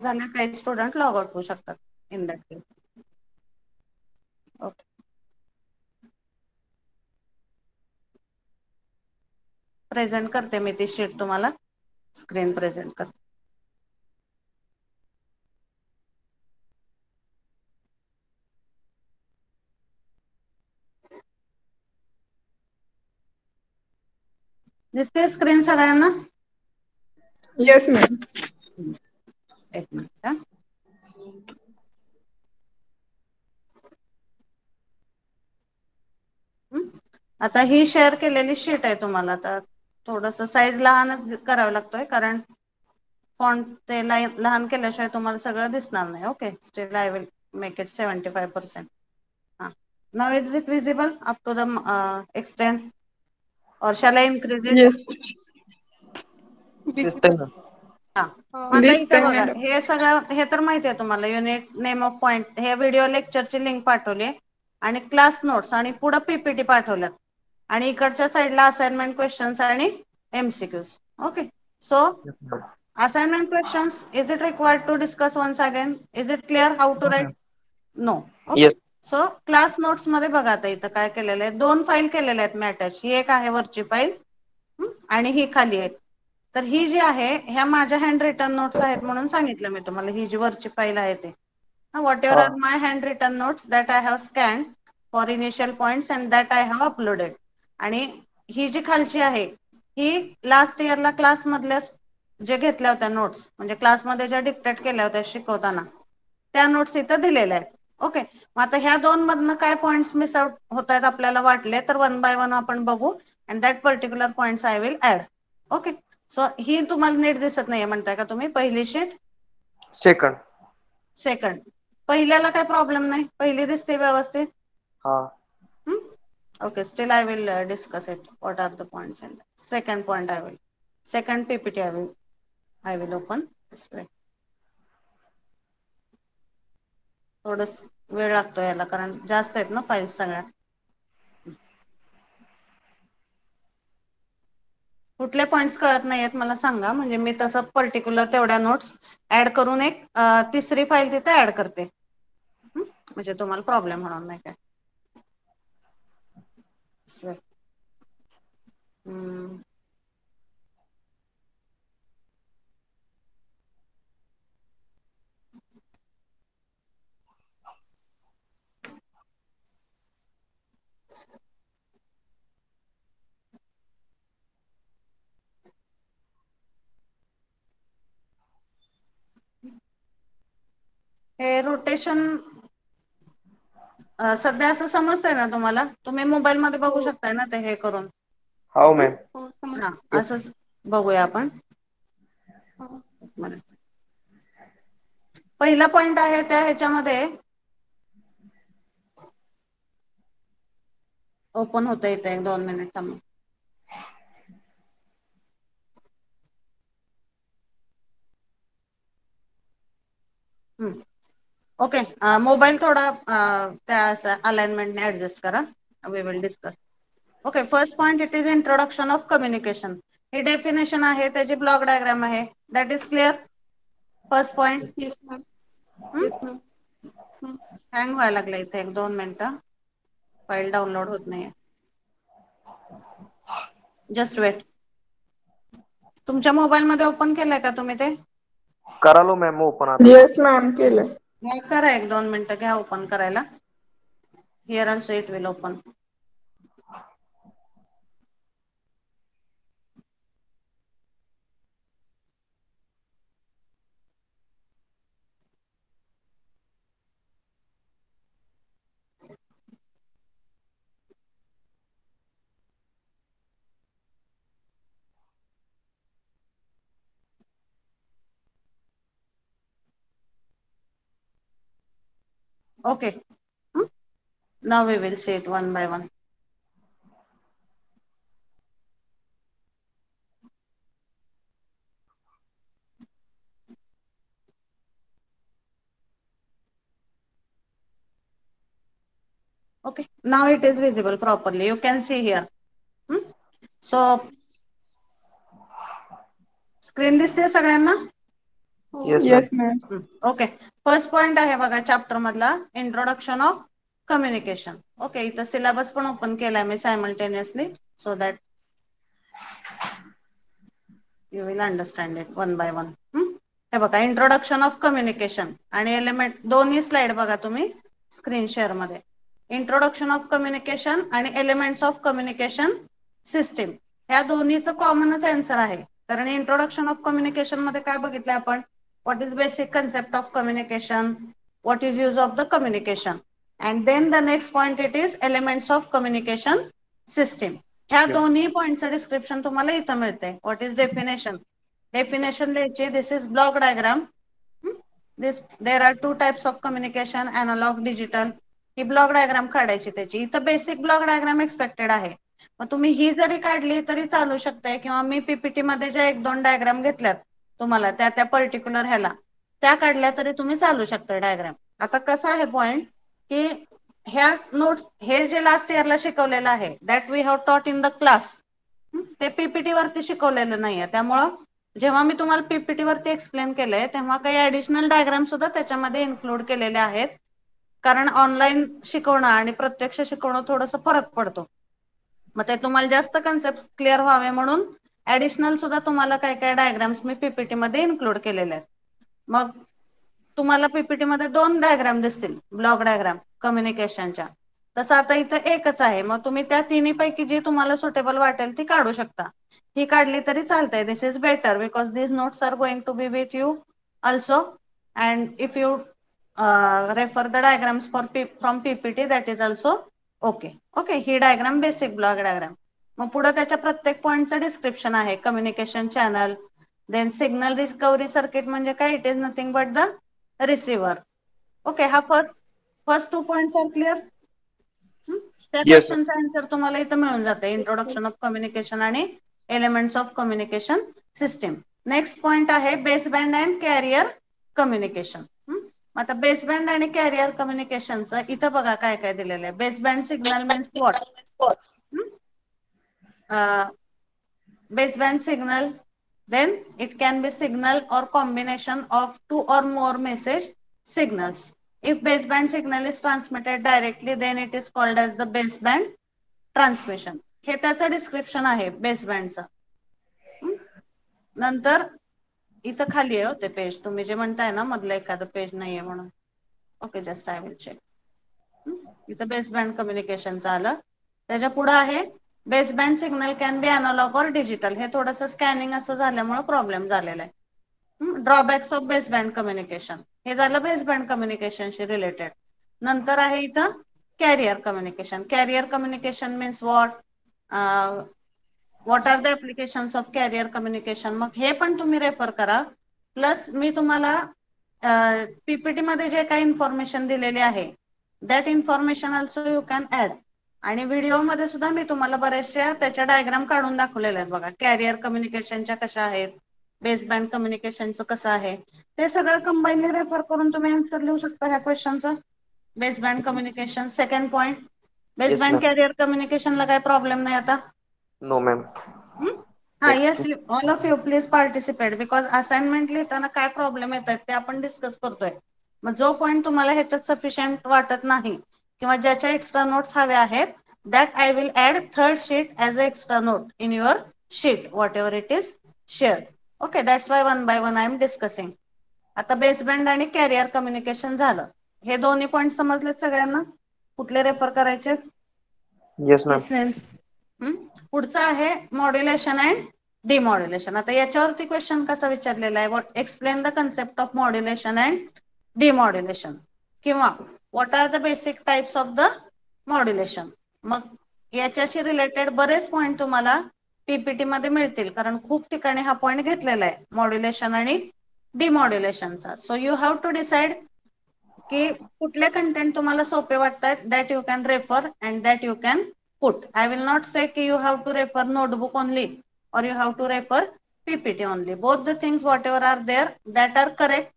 झाले काही student log out होऊ शकतात in that case. Okay. Present करते मी ती शीट तुम्हाला स्क्रीन प्रेझेंट करते. दिसते स्क्रीन सगळ्यांना? Yes ma'am. एक मिनिट. आता ही शेअर केलेली शीट आहे तुम्हाला तर थोडस साईज लहानच करावं लागतोय कारण फॉन्ट ते लहान केल्याशिवाय तुम्हाला सगळं दिसणार नाही. Okay still I will make it 75%. Now is it visible up to the extent or shall I increase it? Yes. दिसतंय ना. हा आता इथं दिसतंय बघा मॅडम. हे सगळं हे तर माहिती आहे तुम्हाला युनिट नेम ऑफ पॉइंट हे व्हिडिओ लेक्चरची लिंक पाठवली आणि क्लास नोट्स आणि पुढे पीपीटी पाठवल्यात आणि इकडच्या साईडला असाइनमेंट क्वेश्चन्स आणि MCQs. Okay so assignment questions, is it required to discuss once again? Is it clear how to write? No. Okay. Yes. So class notes मध्ये बघा आता इथं काय केलेलं आहे. 2 फाईल केलेल्या आहेत मी अटॅच. ही एक आहे वरची फाईल आणि ही खाली आहे. तर ही जी आहे ह्या माझ्या हँड रिटन नोट्स आहेत म्हणून सांगितलं मी तुम्हाला. ही जी वरची फाईल आहे ते व्हॉट एव्हर हा are my hand written notes that I have scan for initial points and that I have uploaded. आणि ही जी खालची आहे ही लास्ट इयरला क्लास मधल्या जे घेतल्या होत्या नोट्स म्हणजे क्लासमध्ये ज्या डिक्टेट केल्या होत्या शिकवताना त्या नोट्स इथं दिलेल्या आहेत. ओके मग आता ह्या 2 मधनं काय पॉईंट्स मिस आउट होत आहेत आपल्याला वाटले तर 1 बाय 1 आपण बघू and that particular points I will add. Okay so ही तुम्हाला नीट दिसत नाहीये म्हणताय का तुम्ही पहिली शीट? सेकंड. सेकंड. पहिल्याला काय प्रॉब्लेम नाही? पहिली दिसते व्यवस्थित? हा. Okay, still I will discuss it. What are the points in that? Second point I will. Second PPT I will open this way. थोडस वेळ लागतो याला कारण जास्त आहेत ना फाईल्स सगळ्या. कुठले पॉइंट्स कळत नाहीयेत मला सांगा म्हणजे मी तसं पर्टिक्युलर तेवढ्या नोट्स ऍड करून एक तिसरी फाईल तिथे ऍड करते. म्हणजे तुम्हाला प्रॉब्लेम होणार नाही काय. हे रोटेशन सध्या असं समजतंय ना तुम्हाला? तुम्ही मोबाईल मध्ये बघू शकताय ना ते हे करून. हो मॅम. हा असंच बघूया आपण. पहिला पॉइंट आहे त्या ह्याच्यामध्ये ओपन होतं इथे 1-2 मिनिट थांबा. ओके मोबाईल थोडा त्या अलाइनमेंटने ऍडजस्ट करा. We will discuss. Okay first point it is introduction of communication. ही डेफिनेशन आहे त्याची ब्लॉक डायग्राम आहे. That is clear. First point. Yes ma'am. Yes ma'am. Hang व्हायला लागलं इथे 1-2 मिनिटं. फाईल डाउनलोड होत नाहीये. Just wait. तुमच्या मोबाईल मध्ये ओपन केलंय का तुम्ही ते? करालो मॅम ओपन आता. येस मॅम केलं. करा 1-2 मिनिटं घ्या ओपन करायला. Here also it will open. Okay. Now we will see it one by one. Okay. Now it is visible properly. You can see here. So, screen दिसते सगळ्यांना? Yes ma'am. Yes ma'am. Okay, first point आहे बघा chapter मधला, introduction of communication. Okay, इथं syllabus पण open केलाय मी simultaneously, so that you will understand it one by one. हे बघा, इंट्रोडक्शन ऑफ कम्युनिकेशन आणि एलिमेंट, दोन्ही स्लाइड बघा तुम्ही स्क्रीन शेअर मध्ये. इंट्रोडक्शन ऑफ कम्युनिकेशन आणि एलिमेंट्स ऑफ कम्युनिकेशन सिस्टीम, ह्या दोन्हीचं कॉमनच आन्सर आहे. कारण इंट्रोडक्शन ऑफ कम्युनिकेशन मध्ये काय बघितलं आपण, what is basic concept of communication, what is use of the communication, and then the next point it is elements of communication system. ह्या दोन्ही पॉइंटचं डिस्क्रिप्शन तुम्हाला इथं मिळते. व्हॉट इज डेफिनेशन, डेफिनेशन लिहायची, this is block diagram. This there are two types of communication, analog, digital. ही block diagram काढायची त्याची. इथं बेसिक ब्लॉक डायग्राम एक्सपेक्टेड आहे. मग तुम्ही ही जरी काढली तरी चालू शकते, किंवा मी पीपीटी मध्ये ज्या 1-2 डायग्राम घेतल्यात तुम्हाला त्या पर्टिक्युलर ह्याला, त्या काढल्या तरी तुम्ही चालू शकता डायग्राम. आता कसं आहे पॉइंट, की ह्या नोट्स, हे जे लास्ट इयरला शिकवलेलं आहे that we have taught in the class, ते पीपीटी वरती शिकवलेलं नाहीये. त्यामुळं जेव्हा मी तुम्हाला पीपीटी वरती एक्सप्लेन केलंय तेव्हा काही ऍडिशनल डायग्राम सुद्धा त्याच्यामध्ये इन्क्लूड केलेले आहेत. कारण ऑनलाईन शिकवणं आणि प्रत्यक्ष शिकवणं थोडंसं फरक पडतो. मग ते तुम्हाला जास्त कन्सेप्ट क्लिअर व्हावे म्हणून ऍडिशनल सुद्धा तुम्हाला काय काय डायग्राम्स मी पीपीटी मध्ये इन्क्लूड केलेले आहेत. मग तुम्हाला पीपीटी मध्ये 2 डायग्राम दिसतील ब्लॉक डायग्राम कम्युनिकेशनच्या. तसं आता इथं एकच आहे. मग तुम्ही त्या तिन्ही पैकी जी तुम्हाला सुटेबल वाटेल ती काढू शकता. ही काढली तरी चालतंय. This is better because these notes are going to be with you also, and if you refer the diagrams from PPT, that is also okay. Okay, ही डायग्राम बेसिक ब्लॉक डायग्राम. मग पुढे त्याच्या प्रत्येक पॉइंटचं डिस्क्रिप्शन आहे. Communication channel, then signal recovery circuit म्हणजे काय, it is nothing but the receiver. Okay, हा फर्स्ट 2 पॉइंट्स आर क्लिअर. त्या येस मॅम. क्वेश्चनचा आन्सर तुम्हाला इथं मिळून जाते, इंट्रोडक्शन ऑफ कम्युनिकेशन आणि elements of communication system. Next point आहे base band and carrier communication. आता बेस बँड आणि कॅरियर कम्युनिकेशनचं इथं बघा काय काय दिलेलं आहे. Base band signal means what, baseband signal, then it can be signal or combination of 2 or more message signals. If baseband signal is transmitted directly, then it is called as the baseband transmission. हे त्याचं description आहे बेसबँडचं. नंतर इथं खाली आहे ते page, तुम्ही जे म्हणताय ना मधलं एखादं पेज नाहीये म्हणून. Okay, just I will check. इथं बेसबँड कम्युनिकेशनचं आलं. त्याच्या पुढे आहे baseband signal can be analog or digital. हे थोडंसं स्कॅनिंग असं झाल्यामुळे प्रॉब्लेम झालेला आहे. ड्रॉबॅक्स ऑफ बेसबँड कम्युनिकेशन, हे झालं बेसबँड कम्युनिकेशनशी रिलेटेड. नंतर आहे इथं carrier communication. Carrier communication means what, what are the applications of carrier communication. मग हे पण तुम्ही रेफर करा. प्लस मी तुम्हाला पीपीटी मध्ये जे काही इन्फॉर्मेशन दिलेली आहे that information also you can add. आणि व्हिडिओमध्ये सुद्धा मी तुम्हाला बऱ्याचशा त्याच्या डायग्राम काढून दाखवलेल्या आहेत बघा. कॅरियर कम्युनिकेशनच्या कशा आहेत, बेसबँड कम्युनिकेशनचं कसं आहे, ते सगळं कंबाईनली रेफर करून तुम्ही आन्सर लिहू शकता ह्या क्वेश्चनचा. Baseband communication. Second point, yes baseband ma'am. Carrier कम्युनिकेशनला काय प्रॉब्लेम नाही आता. No ma'am. हा, next. Yes, all of you please participate because assignment लिहिताना काय प्रॉब्लेम येतात ते आपण डिस्कस करतोय. मग जो पॉईंट तुम्हाला ह्याच्यात सफिशियंट वाटत नाही किंवा ज्याच्या एक्स्ट्रा नोट्स हव्या आहेत, that I will add third sheet as an extra note in your sheet, whatever it is shared. Okay, that's why one by one I am discussing. आता बेसबँड आणि कॅरियर कम्युनिकेशन झालं. हे दोन्ही point समजले सगळ्यांना? कुठले रेफर करायचे? Yes ma'am. पुढचं आहे मॉड्युलेशन अँड डिमॉड्युलेशन. आता याच्यावरती क्वेश्चन कसा विचारलेला आहे, what explain the concept of modulation and demodulation, किंवा what are the basic types of the modulation. मग याच्याशी रिलेटेड बरेच पॉईंट तुम्हाला पीपीटी मध्ये मिळतील, कारण खूप ठिकाणी हा पॉईंट घेतलेला आहे मॉड्युलेशन आणि डिमॉड्युलेशनचा. So you have to decide की कुठले कंटेंट तुम्हाला सोपे वाटतात, that you can refer and that you can put. I will not say ki you have to refer notebook only or you have to refer PPT only. Both the things whatever are there that are correct,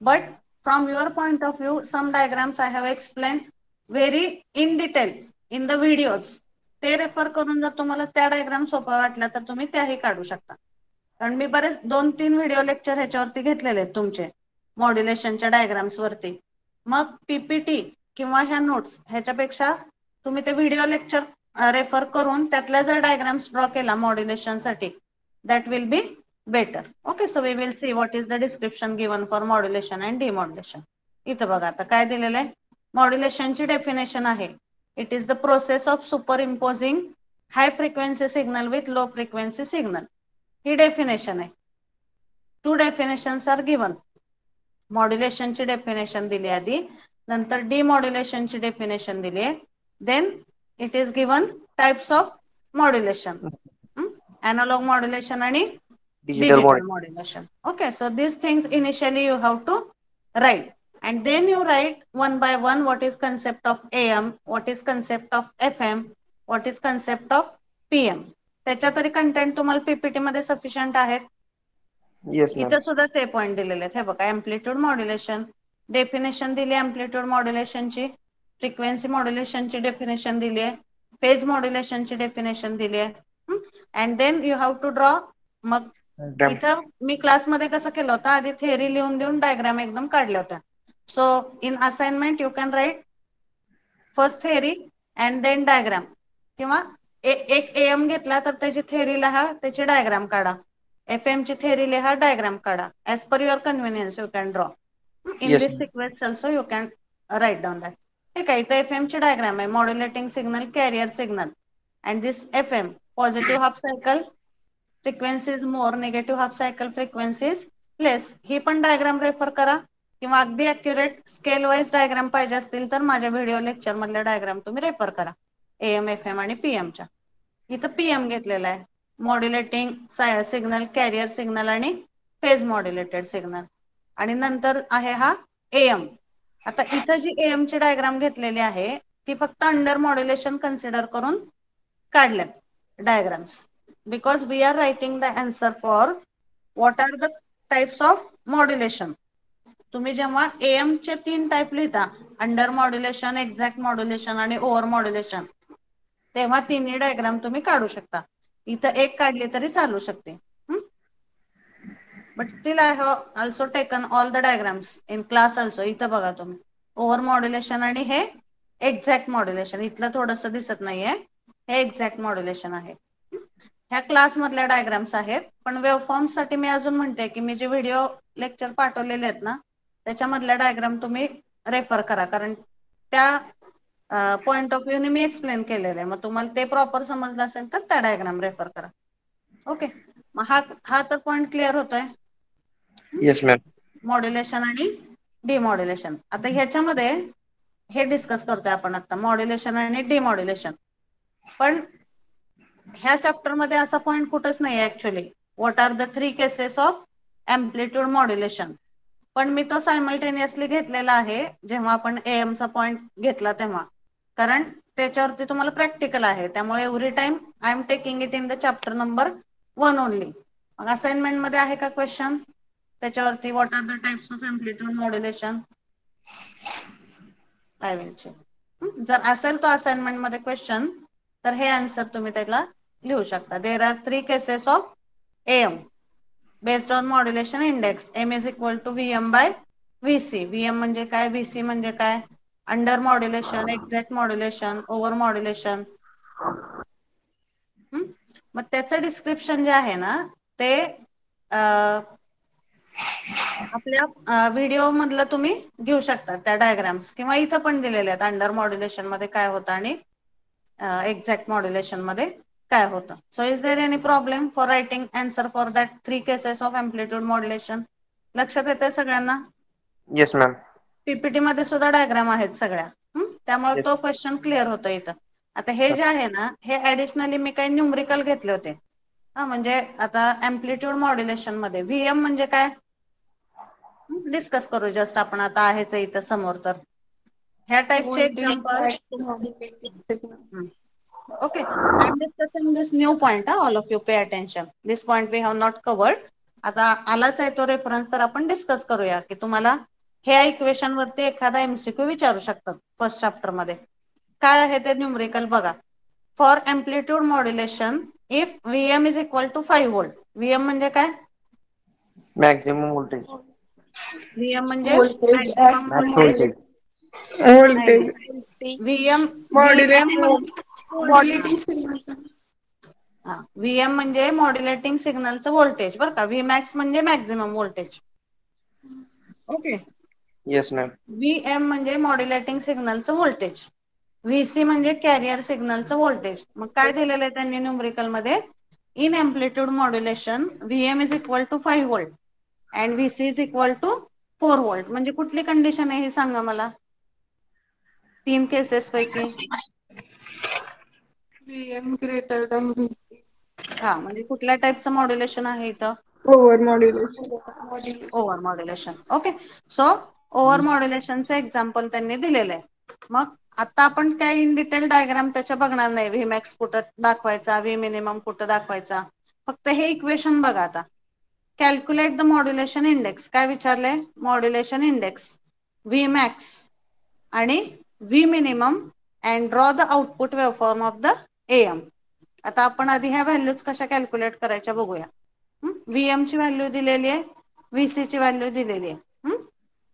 but from your point of view some diagrams I have explained very in detail in the videos. ते refer करून जर तुम्हाला त्या diagram सोपा वाटला तर तुम्ही त्याही काढू शकता. कारण मी बरेच 2-3 व्हिडिओ लेक्चर ह्याच्यावरती घेतलेले आहेत तुमचे मॉड्युलेशनच्या डायग्राम्स वरती. मग पीपीटी किंवा ह्या नोट्स ह्याच्यापेक्षा तुम्ही ते व्हिडिओ लेक्चर रेफर करून त्यातल्या जर डायग्राम्स ड्रॉ केला मॉड्युलेशन साठी, that will be better. Okay, so we will see what is the description given for modulation and demodulation. इथं बघा आता काय दिलेलं आहे. मॉड्युलेशनची डेफिनेशन आहे, it is the process of superimposing high frequency signal with low frequency signal. ही definition आहे. 2 डेफिनेशन्स आर गिवन. मॉड्युलेशनची डेफिनेशन दिली आधी, नंतर डिमॉड्युलेशनची डेफिनेशन दिली आहे. Then it is given types of modulation, analog modulation आणि Digital digital model. modulation. Okay, so these things initially you have to write, and then you write one by one what is concept of AM, what is concept of FM, what is concept of PM. त्याच्या तरी content तुम्हाला PPT मध्ये sufficient आहेत. Yes, ma'am. इथं सुद्धा ते point दिलेले आहेत. हे बघा, एम्प्लिट्यूड मॉड्युलेशन डेफिनेशन दिली, एम्प्लिट्यूड मॉड्युलेशनची, फ्रिक्वेन्सी मॉड्युलेशनची डेफिनेशन दिली आहे, फेज मॉड्युलेशनची डेफिनेशन दिली आहे. And then you have to draw. मग Damn. इथं मी क्लासमध्ये कसं केलं होतं, आधी थेअरी लिहून देऊन डायग्राम एकदम काढल्या होत्या. So in assignment you can write first theory and then diagram, किंवा एक एम घेतला तर त्याची थेअरी लिहा, त्याची डायग्राम काढा. FM ची थेअरी लिहा, डायग्राम काढा. As per your convenience you can draw. In Yes. This sequence also you can write down that. ठीक आहे, इथं FM ची डायग्राम आहे, modulating signal, carrier signal, and this FM positive half cycle frequency is more, negative half cycle frequency is less. ही पण diagram refer करा, किंवा अगदी अॅक्युरेट स्केल वाईज डायग्राम पाहिजे असतील तर माझ्या व्हिडिओ लेक्चर मधल्या डायग्राम तुम्ही रेफर करा, AM, FM आणि PM च्या. इथं PM घेतलेला आहे, मॉड्युलेटिंग सिग्नल, कॅरियर सिग्नल आणि फेज मॉड्युलेटेड सिग्नल. आणि नंतर आहे हा AM. आता इथं जी AM ची डायग्राम घेतलेली आहे ती फक्त अंडर मॉड्युलेशन कन्सिडर करून काढल्यात diagrams, because we are writing the answer for what are the types of modulation. तुम्ही जेव्हा AM चे 3 टाइप लिहिता, अंडर मॉड्युलेशन, एक्झॅक्ट मॉड्युलेशन आणि ओव्हर मॉड्युलेशन, तेव्हा तिन्ही डायग्राम तुम्ही काढू शकता. इथं एक काढली तरी चालू शकते. But still I have also taken all the diagrams in class also. इथं बघा तुम्ही, ओव्हर मॉड्युलेशन आणि हे एक्झॅक्ट मॉड्युलेशन, इथलं थोडस दिसत नाहीये, हे एक्झॅक्ट मॉड्युलेशन आहे. ह्या क्लास मधल्या डायग्राम्स आहेत, पण वेव्हफॉर्म साठी मी अजून म्हणते की मी जे व्हिडिओ लेक्चर पाठवलेले आहेत ना, त्याच्यामधल्या डायग्राम तुम्ही रेफर करा, कारण त्या पॉइंट ऑफ व्ह्यूने मी एक्सप्लेन केलेलं आहे. मग तुम्हाला ते प्रॉपर समजलं असेल तर त्या डायग्राम रेफर करा. ओके, मग हा तर पॉइंट क्लिअर होतोय, Yes, ma'am. मॉड्युलेशन आणि डिमॉड्युलेशन. आता ह्याच्यामध्ये हे डिस्कस करतोय आपण आता, मॉड्युलेशन आणि डिमॉड्युलेशन. पण ह्या चॅप्टर मध्ये असा पॉइंट कुठंच नाही actually, what are the 3 cases of amplitude modulation. पण मी तो सायमल्टेनियसली घेतलेला आहे जेव्हा आपण AM चा पॉइंट घेतला तेव्हा, कारण त्याच्यावरती तुम्हाला प्रॅक्टिकल आहे, त्यामुळे every time I am taking it in the chapter number 1 only. मग असाइनमेंट मध्ये आहे का क्वेश्चन त्याच्यावरती, what are the types of amplitude modulation? I will check. जर असेल तो असाइनमेंट मध्ये क्वेश्चन, तर हे आन्सर तुम्ही त्याला लिहू शकता. There are 3 cases of AM based on modulation index. M is equal to VM by VC. VM म्हणजे काय, VC म्हणजे काय? Under modulation, exact modulation, over modulation. मग त्याचं डिस्क्रिप्शन जे आहे ना ते आपल्या व्हिडिओ मधलं तुम्ही घेऊ शकता, त्या डायग्राम्स, किंवा इथं पण दिलेले आहेत अंडर मॉड्युलेशन मध्ये काय होतं आणि एक्झॅक्ट मॉड्युलेशन मध्ये काय होतं. So is there any problem for writing answer for that 3 cases of amplitude modulation? लक्षात येते सगळ्यांना? Yes, ma'am. पीपीटी मध्ये सुद्धा डायग्राम आहेत सगळ्या, त्यामुळे Yes. तो क्वेश्चन क्लिअर होतो इथं. आता हे जे आहे ना, हे ऍडिशनली मी काही न्यूमरिकल घेतले होते. म्हणजे आता एम्प्लिट्यूड मॉड्युलेशन मध्ये VM म्हणजे काय डिस्कस करू जस्ट आपण, आता आहेच इथं समोर. तर ह्या टाइपचे example. Okay, I am discussing this new point. All of you pay attention. This point we have not covered. आता आलाच आहे तो रेफरन्स, तर आपण डिस्कस करूया की तुम्हाला ह्या इक्वेशन वरती एखादा MCQ विचारू शकतात फर्स्ट चॅप्टर मध्ये. काय आहे ते न्यूमरिकल बघा. For amplitude modulation if VM is equal to 5 volt. VM म्हणजे काय? Maximum voltage. VM म्हणजे voltage maximum max voltage. Voltage. नाही व्होल्टेज नाही. VM modulating signal. VM म्हणजे मॉड्युलेटिंग सिग्नलचं व्होल्टेज बरं का. Vmax म्हणजे maximum voltage. Okay. Yes ma'am. VM म्हणजे मॉड्युलेटिंग सिग्नलचं व्होल्टेज. VC म्हणजे कॅरियर सिग्नलचं व्होल्टेज. मग काय दिलेलं आहे त्यांनी न्यूमरिकल मध्ये? In amplitude modulation VM is equal to 5 volt and VC is equal to 4 volt. म्हणजे कुठली कंडिशन आहे हे सांगा मला 3 केसेस पैकी. VM greater than VC. म्हणजे कुठल्या टाईपचं मॉड्युलेशन आहे इथं? Over modulation. Over modulation. Okay. So over मॉड्युलेशनचं एक्झाम्पल त्यांनी दिलेलं आहे. मग आता आपण काय इन डिटेल डायग्राम त्याच्या बघणार नाही. Vmax कुठं दाखवायचा, V मिनिमम कुठं दाखवायचा. फक्त हे इक्वेशन बघा आता. Calculate the modulation index. काय विचारलंय? मॉड्युलेशन इंडेक्स Vmax आणि V minimum and draw the output waveform of the AM. आता आपण आधी ह्या व्हॅल्यूज कशा कॅल्क्युलेट करायच्या बघूया. VM ची व्हॅल्यू दिलेली आहे, VC ची व्हॅल्यू दिलेली आहे.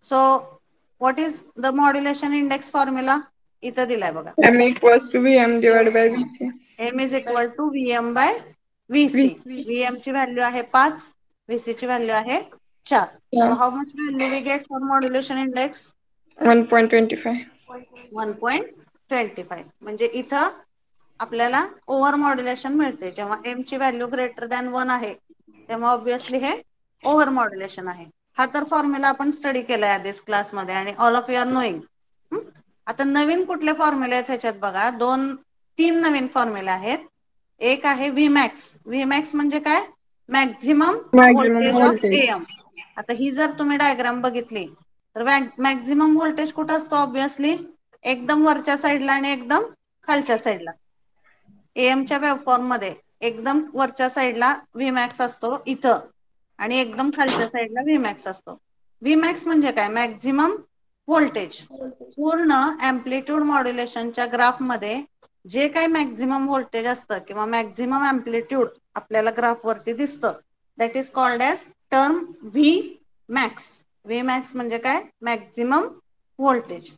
So what is the modulation index formula? इथं दिलाय बघा. M equals to VM divided by VC. M is equal to VM by VC. VM ची व्हॅल्यू आहे 5, VC ची व्हॅल्यू आहे 4. So how much value we get for modulation index? 1.25. 1.25. म्हणजे इथं आपल्याला ओव्हर मॉड्युलेशन मिळते. जेव्हा M ची व्हॅल्यू ग्रेटर दॅन 1 आहे तेव्हा ऑब्विसली हे ओव्हर मॉड्युलेशन आहे. हा तर फॉर्म्युला आपण स्टडी केलाय आधीच क्लासमध्ये आणि all of you are knowing. आता नवीन कुठले फॉर्म्युले आहेत ह्याच्यात बघा. 3 नवीन फॉर्म्युला आहेत. एक आहे Vmax. Vmax म्हणजे काय? Maximum Maximum voltage of voltage. AM. आता ही जर तुम्ही डायग्राम बघितली तर मॅक्झिमम व्होल्टेज कुठं असतो? ऑब्विसली एकदम वरच्या साईडला आणि एकदम खालच्या साईडला. AM च्या वेवफॉर्म मध्ये एकदम वरच्या साईडला Vmax असतो इथं आणि एकदम खालच्या साईडला Vmax असतो. Vmax म्हणजे काय? Maximum voltage. पूर्ण एम्प्लिट्यूड मॉड्युलेशनच्या ग्राफ मध्ये जे काही मॅक्झिमम व्होल्टेज असतं किंवा मॅक्झिमम एम्प्लिट्यूड आपल्याला ग्राफ वरती दिसतं that is called as term Vmax. Vmax म्हणजे काय? Maximum voltage.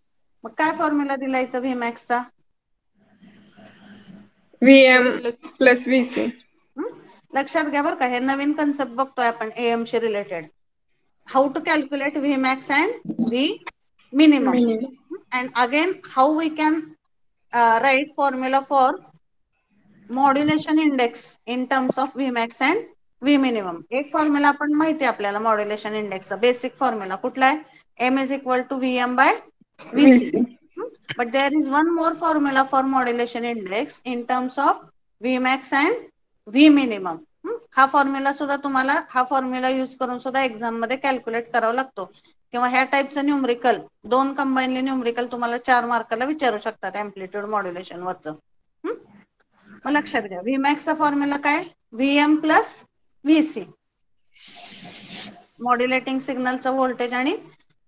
मग काय फॉर्म्युला दिला इथं Vmax चा? VM plus VC. लक्षात घ्या बरं का, हे नवीन कन्सेप्ट बघतोय आपण AM शी related. How to calculate Vmax and V minimum. Minimum. And again how we can write formula for modulation index in terms of Vmax and V minimum. एक formula आपण माहिती आहे आपल्याला मॉड्युलेशन इंडेक्सचा बेसिक फॉर्म्युला कुठला आहे? M is equal to VM by VC. VC. But there is one more formula for modulation index in terms of Vmax and V minimum. हा formula सुद्धा तुम्हाला हा फॉर्म्युला यूज करून सुद्धा एक्झाम मध्ये calculate करावा लागतो किंवा ह्या टाईपचं न्यूमरिकल 2 कंबाईनली न्यूमरिकल तुम्हाला 4 मार्काला विचारू शकतात एम्प्लिट्यूड मॉड्युलेशन वरचं. मग लक्षात घ्या Vmax चा फॉर्म्युला काय? VM plus VC. मॉड्युलेटिंग सिग्नलचं व्होल्टेज आणि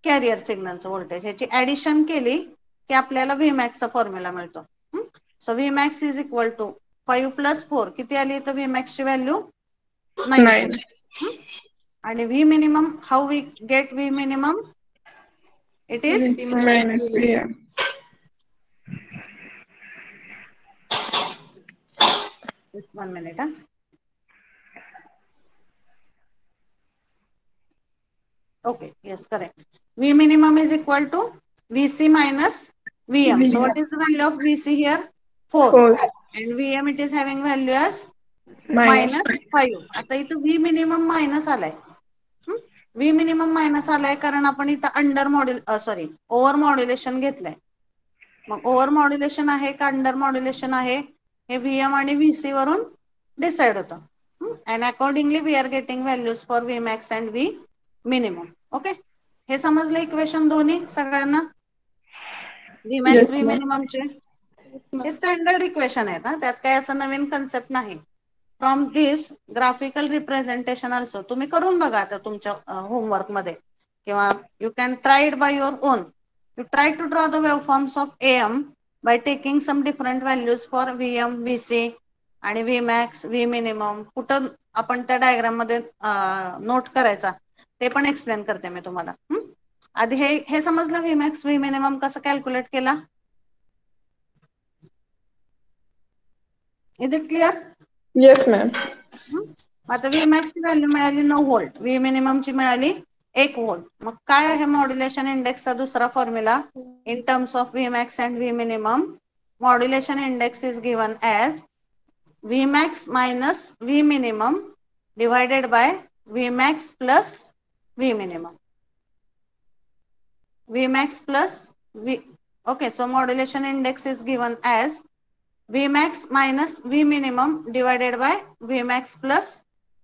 कॅरियर सिग्नलचं व्होल्टेज ह्याची ऍडिशन केली की आपल्याला Vmax चा फॉर्म्युला मिळतो. So Vmax is equal to 5 plus 4 किती आली तर Vmax ची व्हॅल्यू 9 9. व्होल्ट. आणि V minimum how we get V minimum? It is VC minus VM. 1 minute. Okay, yes, correct. V minimum is equal to VC minus VM. So what is the value of VC here? 4. 4. And VM it is having value as Minus minus 5. 5. आता इथं V minimum minus आलाय. V minimum minus आलाय कारण आपण इथं over modulation घेतलंय. मग over modulation आहे का अंडर मॉड्युलेशन आहे हे VM आणि VC वरून डिसाइड होतं. And accordingly we are getting values for Vmax and V minimum. Okay, हे समजलं इक्वेशन दोन्ही सगळ्यांना? Vmax Yes, V ma'am. मिनिममचे हे स्टँडर्ड इक्वेशन आहेत ना, त्यात काय असं नवीन कन्सेप्ट नाही. From this graphical representation also तुम्ही करून बघा आता तुमच्या होमवर्क मध्ये किंवा you can try it by your own. You try to draw the waveforms of AM by taking some different values for VM, VC आणि व्ही मॅक्स व्ही मिनिमम कुठं आपण त्या डायग्राम मध्ये नोट करायचा ते पण एक्सप्लेन करते मी तुम्हाला. आधी हे समजलं व्ही मॅक्स व्ही मिनिमम कसं कॅल्क्युलेट केला. Is it clear? Yes ma'am. आता व्ही मॅक्स ची व्हॅल्यू मिळाली 9 व्होल्ट, व्ही मिनिमम ची मिळाली 1 व्होल्ट. मग काय आहे मॉड्युलेशन इंडेक्सचा दुसरा formula in terms of V max and V minimum? Modulation index is given as V max minus V minimum divided by Vmax plus Vminimum. Vmax plus V. Okay, so modulation index is given as Vmax minus Vminimum divided by Vmax plus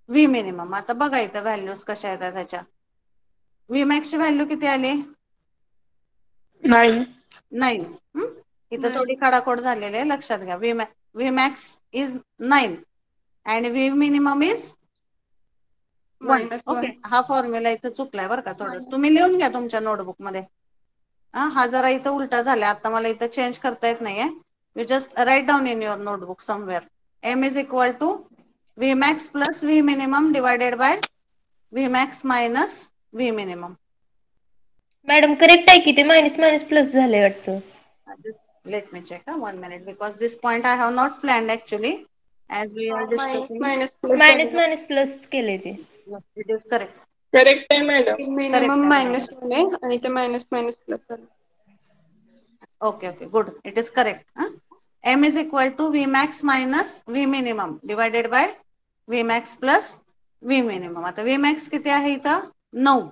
Vminimum. आता बघा इथं values कशा येतात त्याच्या. Vmax ची value किती आली? 9. 9. इथं थोडी खाडाखोड झालेली आहे, लक्षात घ्या. Vmax is 9 and Vminimum is 1. Okay, हा फॉर्म्युला इथं चुकलाय बरं का थोडं. तुम्ही लिहून घ्या तुमच्या नोटबुक मध्ये. हा जरा इथं उलटा झाला, आता मला इथं चेंज करता येत नाहीये. You just write down in your notebook somewhere. M is equal to Vmax plus Vminimum divided by Vmax minus Vminimum. Madam correct आहे की ते मायनस मायनस प्लस झालंय वाटतं. Let me check 1 minute because this point I have not planned actually as we are discussing. Minus minus plus केले ते. It is correct. Correct आहे madam. Minimum minus झाले आणि ते मायनस मायनस प्लस झाले. Okay, good. It is correct. M is equal to Vmax minus Vminimum divided by Vmax plus Vminimum. आता Vmax किती आहे इथं? 9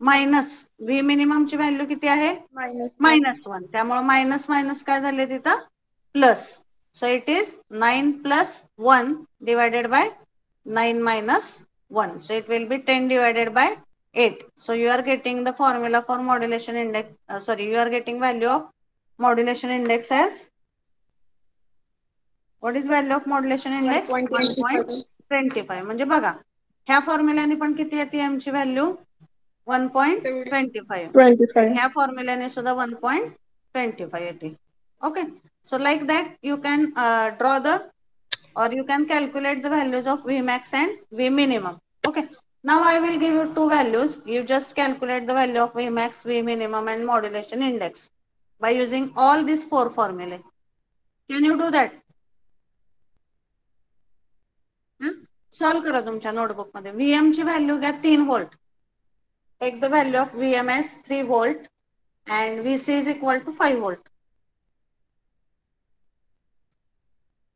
मायनस Vminimum ची व्हॅल्यू किती आहे? -1. त्यामुळे मायनस मायनस काय झाले तिथं? Plus. So it is 9 plus 1 divided by 9 minus 1. So it will be 10 divided by 8. So you are getting the formula for modulation index. You are getting value of modulation index as, what is value of modulation index? 1.25. म्हणजे बघा ह्या फॉर्म्युल्याने पण किती येते आमची value? 1.25. 25. ह्या फॉर्म्युल्याने सुद्धा 1.25 येते. Okay, so like that you can draw the or you can calculate the values of Vmax and Vminimum. Okay, now I will give you two values. You just calculate the value of Vmax, Vminimum and modulation index by using all these 4 formulae. Can you do that? Solve करा तुमच्या notebook मध्ये. Vm ची value घ्या 3 volt. Take the value of Vm as 3 volt and Vc is equal to 5 volt.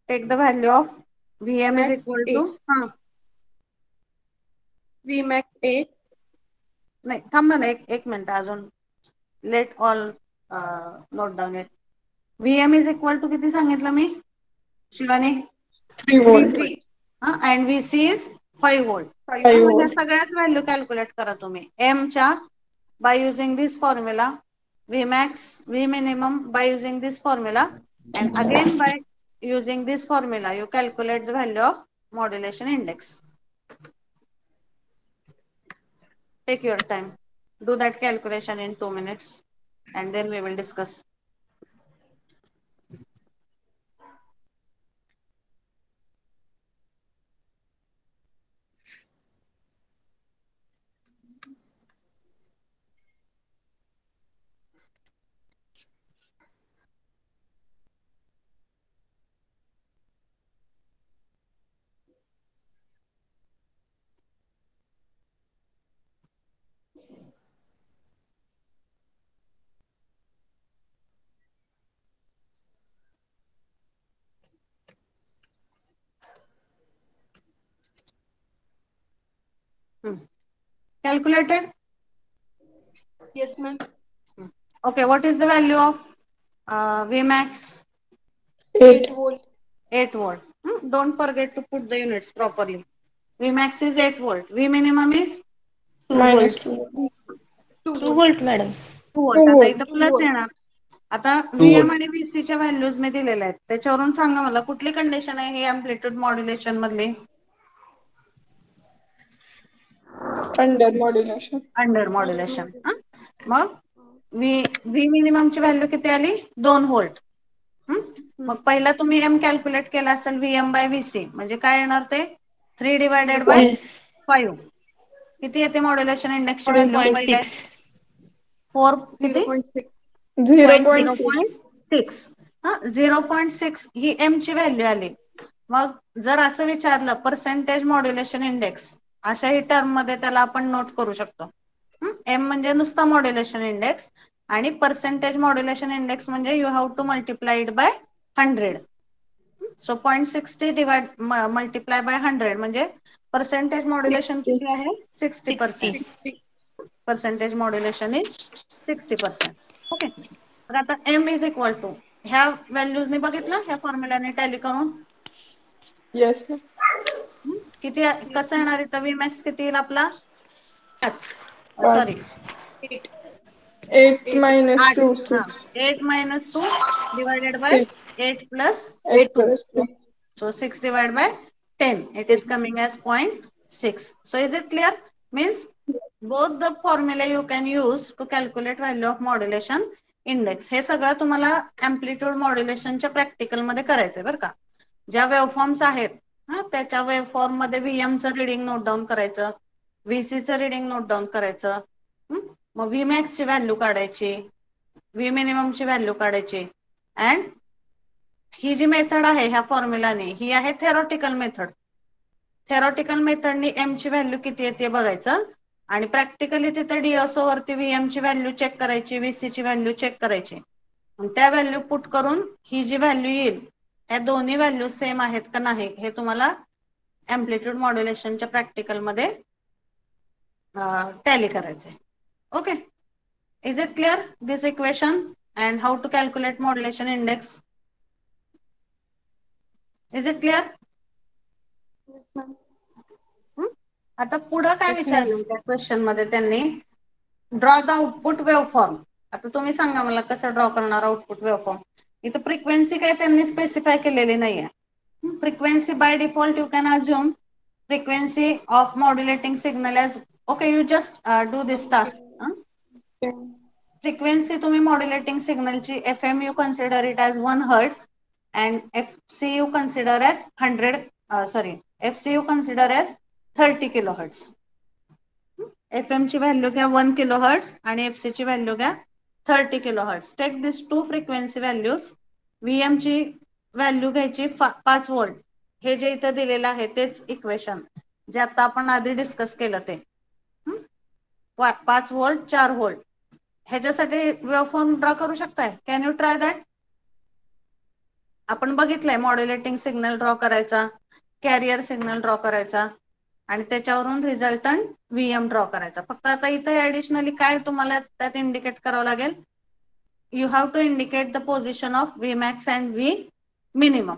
Take the value of Vm is equal to Vmax 8. नाही थांबा ना एक minute अजून. Let all note down it. Vm is equal to किती सांगितलं मी Shivani? 3 volt. and Vc is 5 volt. 5 ह्या volt. सगळ्याच value calculate करा तुम्ही. M च्या by using this formula, Vmax, Vminimum by using this formula, and again by using this formula you calculate the value of modulation index. Take your time. Do that calculation in 2 minutes and then we will discuss. Calculated? Yes, ma'am. Okay, what is the value of Vmax? 8. 8 volt. 8 volt. Don't forget to put the units properly. Vmax is 8 volt. Vminimum is -2 2 volt madam. 2 volt. 2 आता volt. इथं plus येणार. आता Vm आणि Vc च्या values मी दिलेल्या आहेत. त्याच्यावरून सांगा मला कुठली कंडिशन आहे ही अँप्लिट्यूड मॉड्युलेशन मधली? Under modulation. Under modulation. मग V मिनिमम ची व्हॅल्यू किती आली? 2 व्होल्ट. मग पहिला तुम्ही एम कॅल्क्युलेट केला असेल VM बाय VC, म्हणजे काय येणार ते 3 डिवायडेड बाय 5. किती येते मॉड्युलेशन इंडेक्सची व्हॅल्यू पहिले 4.6. 4 किती 0.6. 0.6. 0.6. 0.6 ही एम ची व्हॅल्यू आली. मग जर असं विचारलं पर्सेंटेज मॉड्युलेशन इंडेक्स, अशाही टर्म मध्ये त्याला आपण नोट करू शकतो. एम म्हणजे नुसता मॉड्युलेशन इंडेक्स आणि पर्सेंटेज मॉड्युलेशन इंडेक्स म्हणजे you have to multiply it by 100. So 0.60 divide multiply by 100 म्हणजे पर्सेंटेज मॉड्युलेशन 60. किती आहे 60%. 60. Percentage modulation is 60%. ओके. तर आता एम इज इक्वल टू ह्या व्हॅल्यूजने बघितलं ह्या फॉर्म्युलाने टॅली करून Yes, ma'am. किती कसं येणार इथं Vmax किती येईल आपला 5 5. सॉरी 8. 8 minus 8 2, हा 6. 8 minus 2 divided by 6. 8 plus 8 2. plus 2. So 6 divided by 10. It is coming as 0.6. So is it clear? Means both the formula you can use to calculate value of modulation index. हे सगळं तुम्हाला amplitude modulationच्या practical मध्ये करायचंय बरं का. ज्या waveforms आहेत त्याच्या वेवफॉर्म मध्ये VM चं रिडिंग नोट डाऊन करायचं, VC चं रिडिंग नोट डाऊन करायचं, मग Vmax ची व्हॅल्यू काढायची, V minimum ची व्हॅल्यू काढायची. अँड ही जी मेथड आहे ह्या फॉर्म्युलाने ही आहे थेरॉटिकल मेथड. थेरॉटिकल मेथडनी एम ची व्हॅल्यू किती येते बघायचं आणि प्रॅक्टिकली तिथे DSO वरती VM ची व्हॅल्यू चेक करायची, VC ची व्हॅल्यू चेक करायची. त्या व्हॅल्यू पुट करून ही जी व्हॅल्यू येईल ह्या दोन्ही व्हॅल्यू सेम आहेत का नाही हे तुम्हाला एम्प्लिट्यूड मॉड्युलेशनच्या प्रॅक्टिकल मध्ये टॅली करायचंय. Okay. Is it clear this equation and how to calculate modulation index? Is it clear? Yes, ma'am. आता पुढं काय Yes, ma'am. विचारलं त्या क्वेश्चन मध्ये त्यांनी ड्रॉ द आउटपुट वेवफॉर्म. आता तुम्ही सांगा मला कसं ड्रॉ करणार आउटपुट वेवफॉर्म. इथं फ्रिक्वेन्सी काय त्यांनी स्पेसिफाय केलेली नाहीये. Frequency by default you can assume frequency of modulating signal as okay you just do this task. Frequency तुम्ही मॉड्युलेटिंग सिग्नलची FM you consider it as 1 Hz and FC you consider as 30 kilohertz. FM ची value घ्या 1 kilohertz आणि FC ची value घ्या 30 kilohertz. Take these two frequency values. VM ची value घ्यायची 5 volt. हे जे इथं दिलेलं आहे तेच इक्वेशन जे आता आपण आधी डिस्कस केलं ते 5 व्होल्ट 4 व्होल्ट ह्याच्यासाठी वेवफॉर्म ड्रॉ करू शकताय. Can you try that? आपण बघितलंय मॉड्युलेटिंग सिग्नल ड्रॉ करायचा, कॅरियर सिग्नल ड्रॉ करायचा आणि त्याच्यावरून रिझल्टंट VM ड्रॉ करायचा. फक्त आता इथे ऍडिशनली काय तुम्हाला त्यात इंडिकेट करावं लागेल, you have to indicate the position of Vmax and V minimum.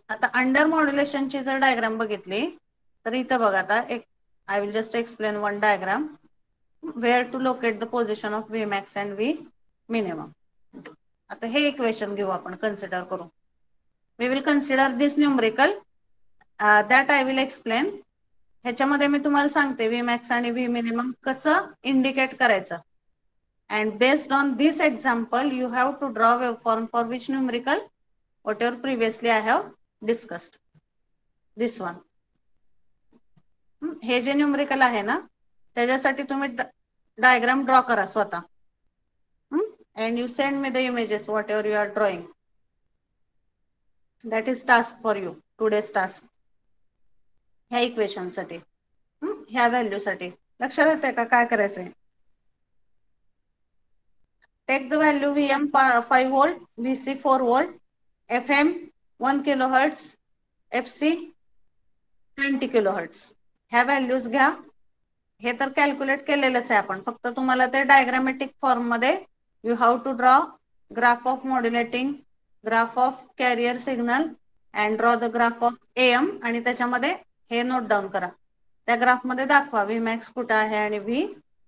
आता अंडर मॉड्युलेशनची जर डायग्राम बघितली तर इथं बघा आता एक I will just explain one diagram where to locate the position of Vmax and V minimum. आता हे इक्वेशन घेऊ आपण कन्सिडर करू. We will consider this numerical that I will explain. ह्याच्यामध्ये मी तुम्हाला सांगते Vmax आणि V minimum कसं इंडिकेट करायचं. And based on this example you have to draw waveform for which numerical whatever previously I have discussed. This one. हे जे numerical आहे ना त्याच्यासाठी तुम्ही डायग्राम ड्रॉ करा स्वतः. And you send me the images whatever you are drawing. That is task for you, today's task. ह्या equation साठी ह्या व्हॅल्यू साठी लक्षात येते का काय करायचंय. Take the value VM 5 volt, VC 4 volt, FM 1 kilohertz, FC 20 kilohertz. ह्या व्हॅल्यूज घ्या. हे तर कॅल्क्युलेट केलेलंच आहे आपण, फक्त तुम्हाला ते डायग्रामॅटिक फॉर्म मध्ये you have to draw graph of modulating, graph of carrier signal and draw the graph of AM आणि त्याच्यामध्ये हे नोट डाऊन करा. त्या ग्राफ मध्ये दाखवा Vmax कुठं आहे आणि V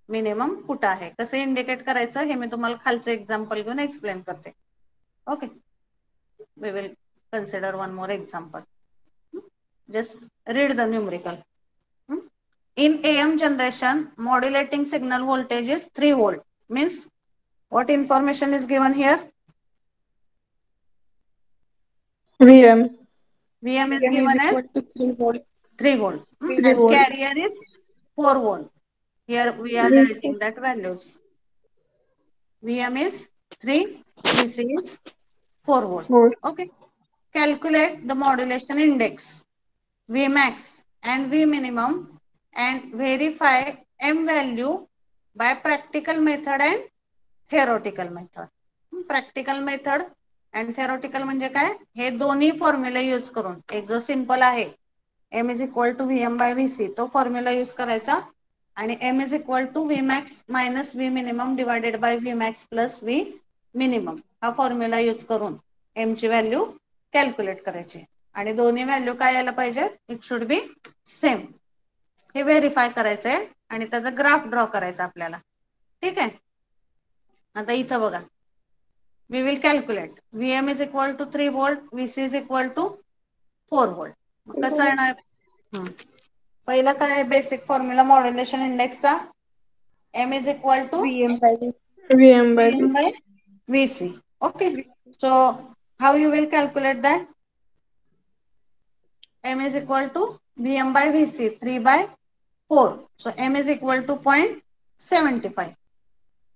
मिनिमम कुठं आहे. कसं इंडिकेट करायचं हे मी तुम्हाला खालचं एक्झाम्पल घेऊन एक्सप्लेन करते. Okay. We will consider one more example. Just read the numerical. In AM generation, modulating signal voltage is 3 volt. Means what information is given here? VM. VM is VM is given as equal to 3 volt. 3 volt. 3 3 And volt. carrier is 4 volt. Here we are VC. writing that values. VM is 3, VC is 4 volt. 4. Okay. Calculate the modulation index, Vmax and V minimum, and verify M value by practical method and theoretical method. Practical method and theoretical म्हणजे काय, हे दोन्ही formula use करून, एक जो simple आहे M is equal to VM by VC, तो formula use करायचा, आणि M is equal to Vmax minus V minimum divided by Vmax plus V minimum, हा फॉर्म्युला यूज करून M ची व्हॅल्यू कॅल्क्युलेट करायची, आणि दोन्ही व्हॅल्यू काय यायला पाहिजे, इट शुड बी सेम, हे व्हेरीफाय करायचं आहे, आणि त्याचा ग्राफ ड्रॉ करायचा आपल्याला. ठीक आहे. आता इथं बघा, we will calculate VM is equal to 3 volt, VC is equal to 4 volt. मग कसं येणार, पहिला काय आहे बेसिक फॉर्म्युला मॉड्युलेशन इंडेक्सचा, M is equal to VM by VC. VM by VM by VC. Okay, so how you will calculate that? M is equal to VM by VC, 3 by 4, so M is equal to 0.75.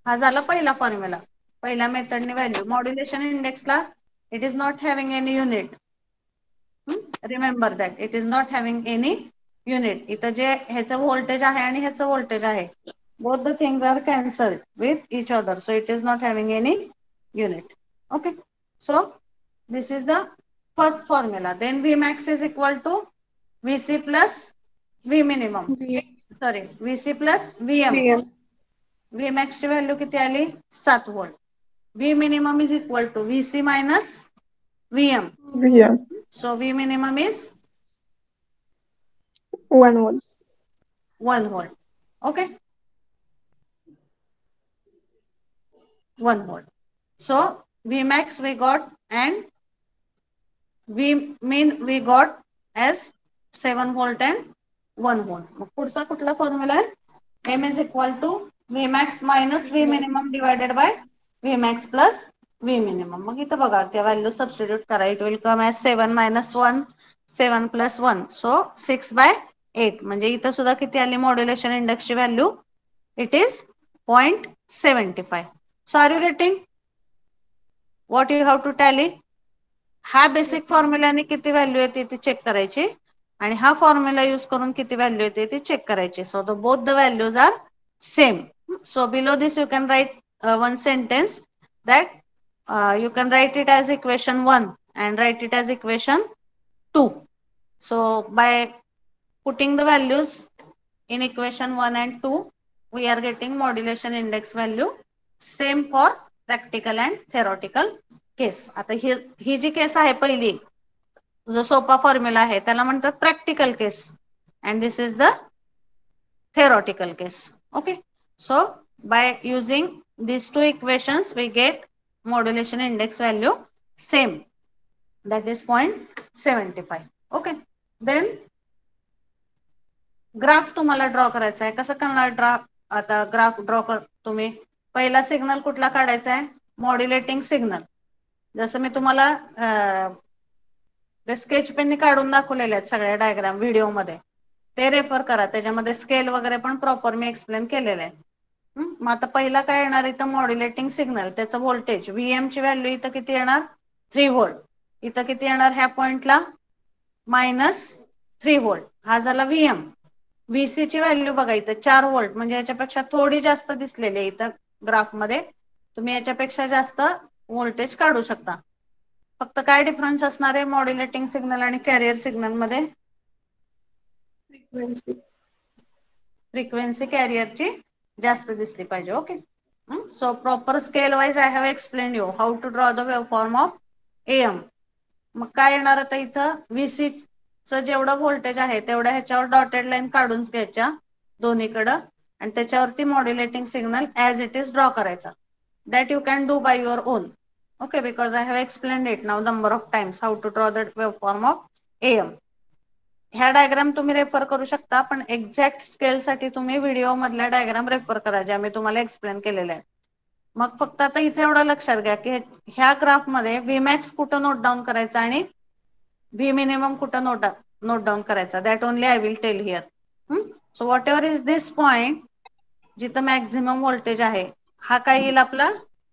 हा झाला पहिला formula, पहिल्या मेथडने value. Modulation इंडेक्सला it is not having any unit, remember that it is not having any unit. इथं जे ह्याचं voltage आहे आणि ह्याचं व्होल्टेज आहे, both the things are cancelled with each other, so it is not having any unit. Okay, so this is the first formula. Then Vmax is equal to VC plus V minimum, sorry, VC plus VM. VM. Vmax ची value किती आली, 7 volt. V minimum is equal to VC minus VM. VM. So V minimum is 1 volt. 1 volt. Okay, 1 volt. So Vmax we got and V min we got as 7 volt and 1 volt. मग पुढचा कुठला formula आहे, M is equal to Vmax minus V minimum divided by Vmax plus V minimum. मग इथं बघा त्या value substitute करा, it will come as 7 minus 1, 7 plus 1, so 6 by 8. म्हणजे इथं सुद्धा किती आली मॉड्युलेशन इंडेक्सची value, it is 0.75. So are you getting what you have to tally? हा बेसिक फॉर्म्युलाने किती व्हॅल्यू येते ती चेक करायची, आणि हा फॉर्म्युला यूज करून किती व्हॅल्यू येते ती चेक करायची. So the both the values are same. So below this you can write one sentence that you can write it as equation 1 and write it as equation 2. So by putting the values in equation 1 and 2, we are getting modulation index value same for practical and theoretical case. आता ही जी केस आहे पहिली, जो सोपा formula आहे त्याला म्हणतात practical case, and this is the theoretical case. Okay, so by using these two equations we get modulation index value same, that is 0.75. Okay, then graph तुम्हाला draw करायचा आहे. कसं करणार ड्रॉ, आता ग्राफ ड्रॉ कर तुम्ही, पहिला सिग्नल कुठला काढायचा आहे, मॉड्युलेटिंग सिग्नल. जसं मी तुम्हाला स्केच पेनने काढून दाखवलेले आहेत सगळ्या डायग्राम व्हिडिओमध्ये, ते रेफर करा, त्याच्यामध्ये स्केल वगैरे पण प्रॉपर मी एक्सप्लेन केलेलं आहे. मग आता पहिला काय येणार इथं, मॉड्युलेटिंग सिग्नल, त्याचं व्होल्टेज VM ची व्हॅल्यू इथं किती येणार, 3 व्होल्ट. इथं किती येणार ह्या पॉइंटला, -3 व्होल्ट. हा झाला VM. VC ची व्हॅल्यू बघा इथं 4 व्होल्ट, म्हणजे याच्यापेक्षा थोडी जास्त दिसलेली आहे इथं ग्राफ मध्ये, तुम्ही याच्यापेक्षा जास्त व्होल्टेज काढू शकता. फक्त काय डिफरन्स असणार आहे मॉड्युलेटिंग सिग्नल आणि कॅरियर सिग्नल मध्ये, फ्रिक्वेन्सी कॅरियरची जास्त दिसली पाहिजे. Okay, so proper scale wise I have explain you how to draw the waveform of AM. मग काय येणार आता इथं, VC चं जेवढं व्होल्टेज आहे तेवढ्या ह्याच्यावर डॉटेड लाईन काढून घ्यायच्या दोन्हीकडं, आणि त्याच्यावरती modulating signal as it is draw करायचा. That you can do by your own. Okay, because I have explained it now number of times how to draw the waveform of AM. ह्या diagram तुम्ही refer करू शकता, पण exact scale साठी तुम्ही video मधल्या diagram refer करा ज्या मी तुम्हाला एक्सप्लेन केलेल्या आहेत. मग फक्त आता इथे एवढं लक्षात घ्या की ह्या ग्राफ मध्ये Vmax कुठं नोट डाऊन करायचा आणि व्ही मिनिमम कुठं नोट डाऊन करायचा, that only I will tell here. So whatever is this point जिथं मॅक्झिमम व्होल्टेज आहे, हा काय येईल आपला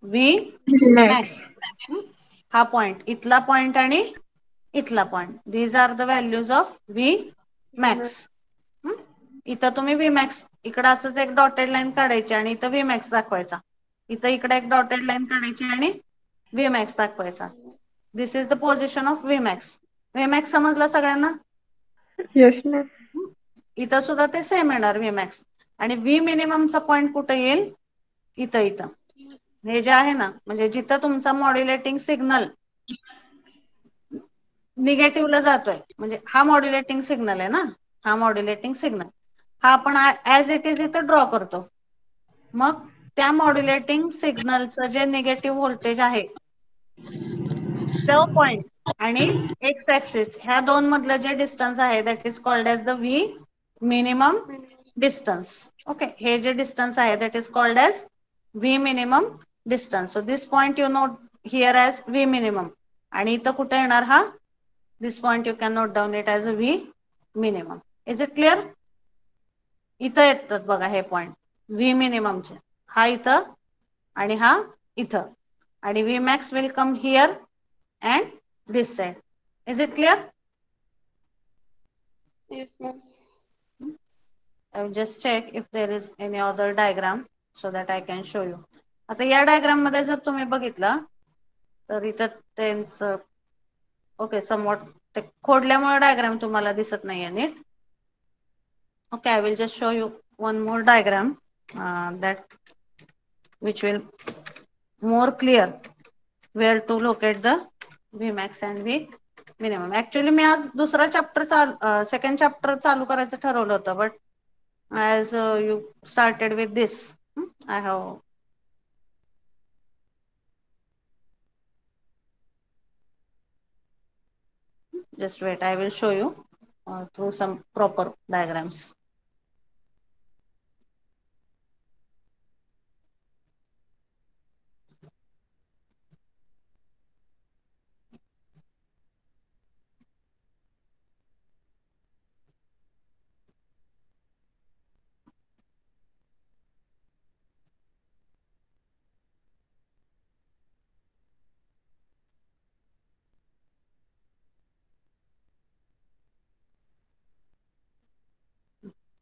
व्ही मॅक्स. मॅक्स. हा पॉइंट, इथला पॉइंट आणि इथला point, these are the values of V max. इथं तुम्ही व्ही मॅक्स इकडं असंच एक डॉटेड लाईन काढायची आणि इथं व्ही मॅक्स दाखवायचा, इथं इकडे एक डॉटेड लाईन काढायची आणि व्ही मॅक्स दाखवायचा. This is the position of V max. V max समजला सगळ्यांना? Yes ma'am. इथं सुद्धा ते सेम येणार व्ही मॅक्स. आणि व्ही मिनिममचा पॉइंट कुठे येईल? इथं हे जे आहे ना, म्हणजे जिथं तुमचा मॉड्युलेटिंग सिग्नल निगेटिव्हला जातोय, म्हणजे हा मॉड्युलेटिंग सिग्नल आहे ना, हा मॉड्युलेटिंग सिग्नल हा आपण ऍज इट इज इथं ड्रॉ करतो. मग त्या मॉड्युलेटिंग सिग्नलचं जे निगेटिव्ह व्होल्टेज आहे तो पॉइंट आणि एक्स ऍक्सिस ह्या दोन मधलं जे डिस्टन्स आहे that is called as the V minimum distance. Okay, हे जे डिस्टन्स आहे that is called as V minimum distance. So this point you note here as V minimum. आणि इथं कुठे येणार हा? This point you can note down it as a V minimum. Is it clear? इथं येतात बघा हे पॉइंट व्ही मिनिममचे, हा इथं आणि हा इथं, आणि V max will come here and this side. Is it clear? Yes, ma'am. I will just check if there is any other diagram so that I can show you. आता या diagram मध्ये जर तुम्ही बघितलं तर इथं त्यांचं ओके समवॉट ते खोडल्यामुळे डायग्राम तुम्हाला दिसत नाहीये नीट. Okay, I will just show you one more diagram that which will more clear where to locate the V max and V minimum. Actually मी आज दुसरा चॅप्टर सेकंड चॅप्टर चालू करायचं ठरवलं होतं, but as you started with this, I have just wait, I will show you through some proper diagrams.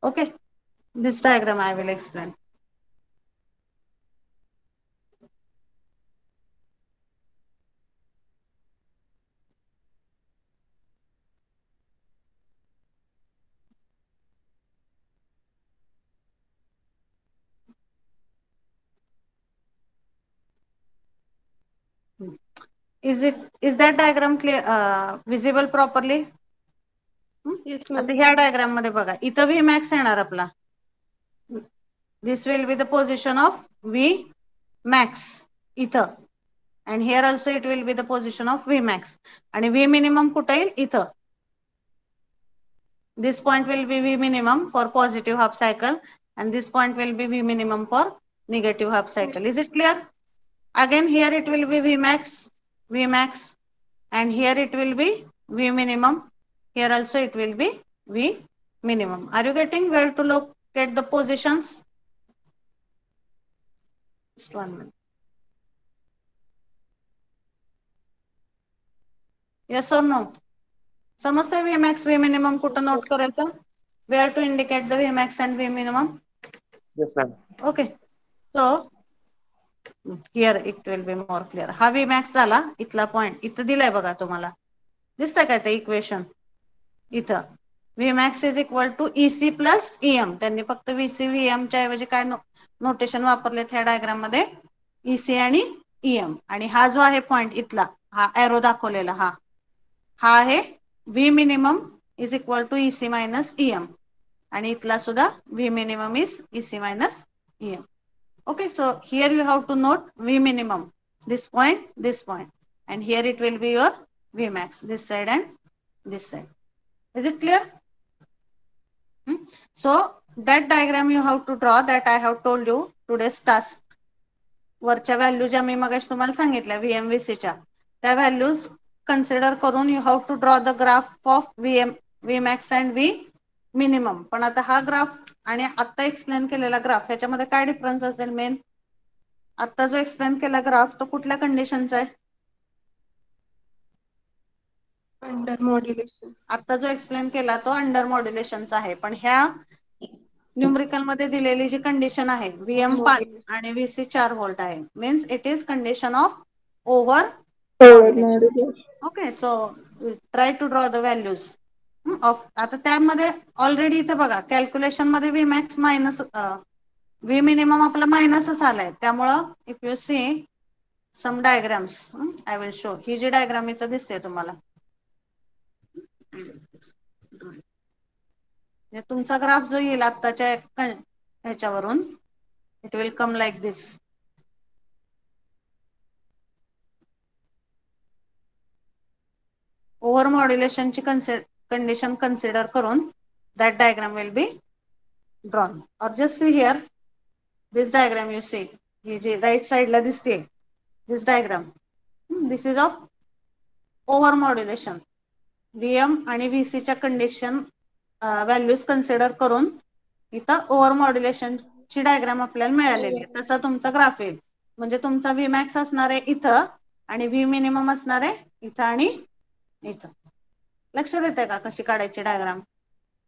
Okay, this diagram I will explain. Is that diagram clear, visible properly? Yes, ma'am. आता ह्या diagram मध्ये बघा, इथं V max येणार आपला. This will be the position of V max इथं, and here also it will be the position of V max. आणि V minimum कुठे येईल? इथं. This point will be V minimum for positive half cycle and this point will be V minimum for negative half cycle. Is it clear? Again here it will be V max and here it will be V minimum. Here also it will be V minimum. Are you getting where to locate the positions? Just 1 minute. Yes or no? समजतंय V max V minimum कुठं note करायचं? Where to indicate the V max and V minimum? Yes, ma'am. Okay. So here it will be more clear. हा V max झाला, इथला point इथं दिलाय बघा तुम्हाला. दिसतंय काय ते इक्वेशन? इथं V max is equal to EC plus EM. त्यांनी फक्त VC VM च्या ऐवजी काय नोटेशन वापरलेत ह्या डायग्राम मध्ये? EC आणि EM. आणि हा जो आहे पॉइंट इथला, हा एरो दाखवलेला हा आहे V minimum is equal to EC minus EM. आणि इथला सुद्धा V minimum is EC minus EM. Okay, so here you have to note V minimum, this point, and here it will be your V max, this side and this side. Is it clear? So that diagram you have to draw that I have told you today's task. वरच्या value ज्या मी मगाशी तुम्हाला सांगितल्या VMVC च्या, त्या values consider करून you have to draw the graph of V max and V minimum. पण आता हा ग्राफ आणि आता एक्सप्लेन केलेला ग्राफ ह्याच्यामध्ये काय डिफरन्स असेल मेन? आता जो एक्सप्लेन केला ग्राफ तो कुठल्या कंडिशनचा आहे? Under modulation. आता जो एक्सप्लेन केला तो अंडर मॉड्युलेशनचा आहे. पण ह्या न्यूमरिकल मध्ये दिलेली जी कंडिशन आहे VM 5 आणि VC 4 व्होल्ट आहे, means it is condition of over Over modulation. modulation. Okay, so try to draw the values of. आता त्यामध्ये ऑलरेडी इथे बघा कॅल्क्युलेशन मध्ये V max minus V minimum आपला मायनसच आलाय. त्यामुळं if you see some diagrams I will show. ही जी डायग्राम इथं दिसते तुम्हाला, तुमचा ग्राफ जो येईल आत्ताच्या ह्याच्यावरून, it will come like this. Over मॉड्युलेशनची कंडिशन कन्सिडर करून that diagram will be drawn. Or just see here, this diagram you see, ही जी right side ला दिसते, this diagram, this is of over modulation. VM आणि VC च्या condition values consider करून इथं ओव्हर मॉड्युलेशन ची डायग्राम आपल्याला मिळालेली आहे. तसा तुमचा ग्राफ येईल. म्हणजे तुमचा V max असणार आहे इथं आणि V minimum असणार आहे इथं आणि इथं. लक्ष देते का कशी काढायची diagram?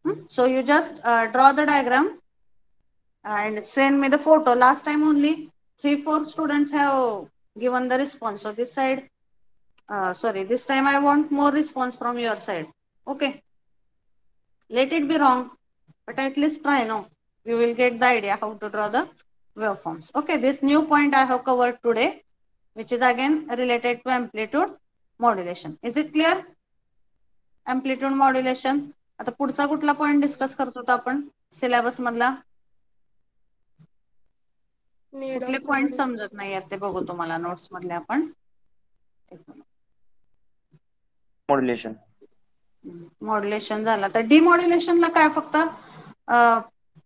So you just draw the diagram and send me the photo. Last time only 3-4 students have given the response. So this side, sorry, this time I want more response from your side. Okay. Let it be wrong, but at least try. No, you will get the idea how to draw the waveforms. Okay, this new point I have covered today, which is again related to amplitude modulation. Is it clear? Amplitude modulation. आता पुढचा कुठला point discuss करत होतो आपण syllabus मधला? कुठले point समजत नाही आहेत ते बघू तुम्हाला नोट्स मधले आपण. मॉड्युलेशन. मॉड्युलेशन झाला तर डिमॉड्युलेशनला काय फक्त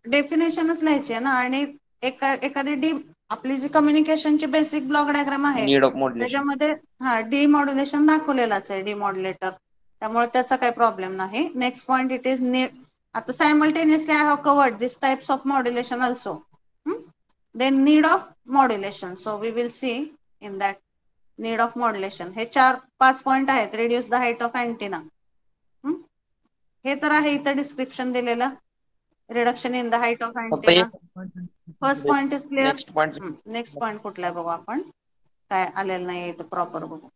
डेफिनेशनच लिहायची आहे ना, आणि एखादी आपली जी कम्युनिकेशनची बेसिक ब्लॉक डायग्राम आहे नीड ऑफ मॉड्युलेशन. त्याच्यामध्ये डिमॉड्युलेशन दाखवलेलाच आहे, डिमॉड्युलेटर. त्यामुळे त्याचा काही प्रॉब्लेम नाही. Next point it is need. आता simultaneously I have covered this types of modulation also. Then need of modulation. So we will see in that need of modulation. हे 4-5 point आहेत. Reduce the height of antenna, हे तर आहे इथं description दिलेलं. Reduction in the height of फक्त antenna. एक first point is clear. Next point. Next point कुठला आहे बघू आपण. काय आलेलं नाही इथं प्रॉपर बघू.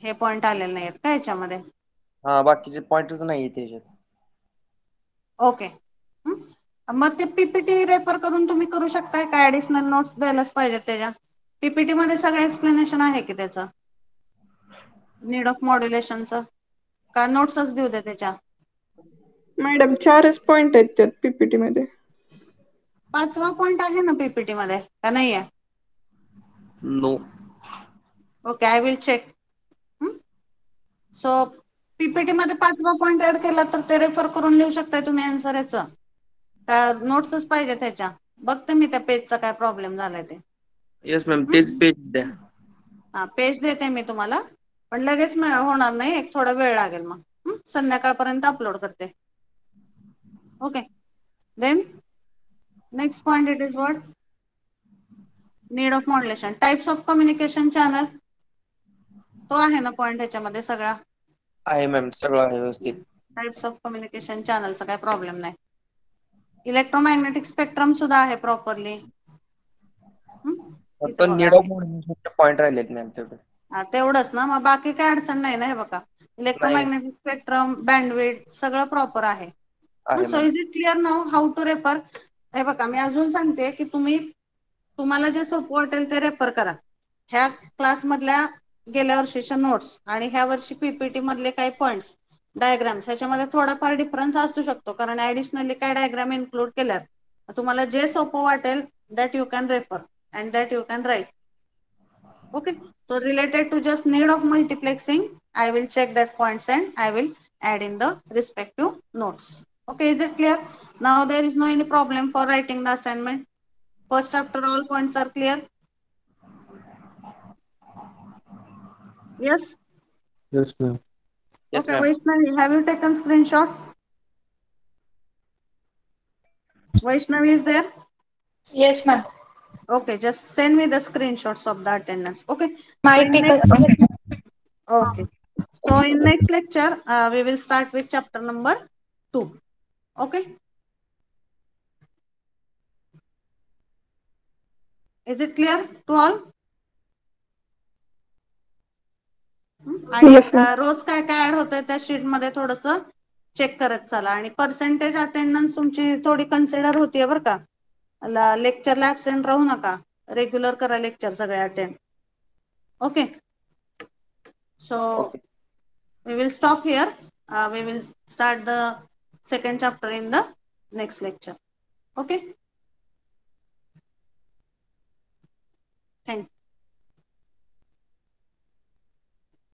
हे पॉइंट आलेले नाही आहेत का याच्यामध्ये? हा, बाकीचे पॉइंटच नाही त्याच्यात. ओके. मग ते पीपीटी रेफर करून तुम्ही करू शकताय काय? ऍडिशनल नोट्स द्यायलाच पाहिजे त्याच्या? पीपीटी मध्ये सगळं एक्सप्लेनेशन आहे की त्याचं नीड ऑफ मॉड्युलेशनचं, का नोट्सच देऊ दे त्याच्या? मॅडम 4च पॉइंट आहेत त्यात पीपीटी मध्ये. 5वा पॉइंट आहे ना पीपीटी मध्ये का नाही आहे? No. Okay, I will check. So PPT मध्ये 5वा पॉइंट ऍड केला तर ते रेफर करून लिहू शकताय तुम्ही आन्सर याचं, का नोट्सच पाहिजे त्याच्या? बघते मी त्या पेजचा काय प्रॉब्लेम झालाय ते. येस मॅम, तेच पेज द्या. हा, पेज देते मी तुम्हाला, पण लगेच होणार नाही, एक थोडा वेळ लागेल. मग संध्याकाळपर्यंत अपलोड करते. Okay. Then next point it is what? Need of modulation. Types of communication channel, तो आहे ना पॉइंट ह्याच्यामध्ये सगळा? आहे मॅम, सगळं आहे व्यवस्थित. टाइप्स ऑफ कम्युनिकेशन चॅनलचा काही प्रॉब्लेम नाही. इलेक्ट्रोमॅग्नेटिक स्पेक्ट्रम सुद्धा आहे प्रॉपरली. फक्त नीड ऑफ मॉड्युलेशनचे पॉइंट राहिलेत मॅम तेवढे. तेवढंच ना, मग बाकी काय अडचण नाही ना? हे बघा, इलेक्ट्रोमॅग्नेटिक स्पेक्ट्रम, बँडविड्थ सगळं प्रॉपर आहे. So is it clear now how to refer? हे बघा, मी अजून सांगते की तुम्हाला जे सोपं वाटेल ते रेफर करा. ह्या क्लास मधल्या गेल्या वर्षीच्या नोट्स आणि ह्या वर्षी पीपीटी मधले काही पॉइंट्स, डायग्राम्स, ह्याच्यामध्ये थोडाफार डिफरन्स असू शकतो कारण ऍडिशनली काय डायग्राम इन्क्लूड केल्यात. तुम्हाला जे सोपं वाटेल that you can refer and that you can write. Okay, so related to just need of multiplexing, I will check that points and I will add in the respective notes. Okay, is it clear? Now there is no any problem for writing the assignment. First after all points are clear? Yes. Yes, ma'am. Yes, Okay, ma'am. Vaishnavi, have you taken screenshot? Vaishnavi is there? Yes, ma'am. Okay, just send me the screenshots of the attendance. Okay. So Might in take next, a okay. So in next lecture, we will start with chapter number 2. Okay. Is it clear to all? आणि Yes, ma'am. रोज काय काय add होतंय त्या sheet मध्ये थोडस check करत चला आणि पर्सेंटेज अटेंडन्स तुमची थोडी कन्सिडर होतीये बरं का लेक्चरला ऍबसेंट राहू नका रेग्युलर करा लेक्चर सगळे attend okay so Okay. we will stop here we will start the second chapter in the next lecture okay thank you